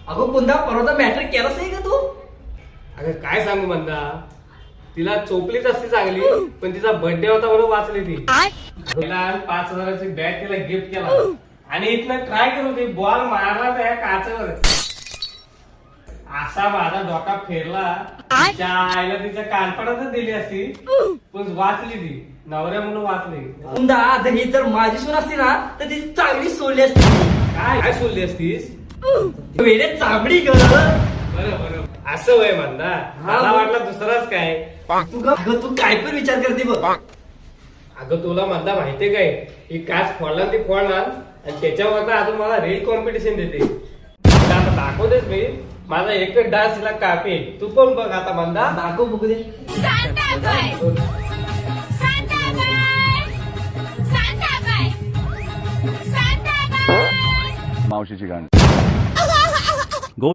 अगं कोणता परवाचा मॅटर केलास आहे का तू? अगं काय सांगू मंदा, तिला चोपलीच असती चांगली, पण तिचा बर्थडे होता म्हणून वाचली ती. तिला 5,000ची बॅग तिला गिफ्ट केला आणि इथनं ट्राय करत होती, बॉल मारला त्या काचावर. असा माझा डोका फिरला. तिच्या आईला तिच्या कानपडातच दिली असती, पण वाचली ती. नवऱ्या म्हणून वाचली. कोणता जर ही जर माझी सून असती ना तर ती चांगली सोडली असती. काय काय सोडली असतीस? वेळे चांगली ग. बरं बरं, असं वय म्हणता. मला वाटलं दुसराच काय. अगं तू काय पण विचार करते बघ. अगं तुला म्हणता माहितीये काय, ही काच फोडला ती फोडणार आणि त्याच्यावर अजून मला रेल कॉम्पिटिशन देते. आता दाखवतेच मी माझा एकच डान्स हिला कापे. तू पण बघ आता म्हणता. दाखव बघू दे. मावशीची गाणी.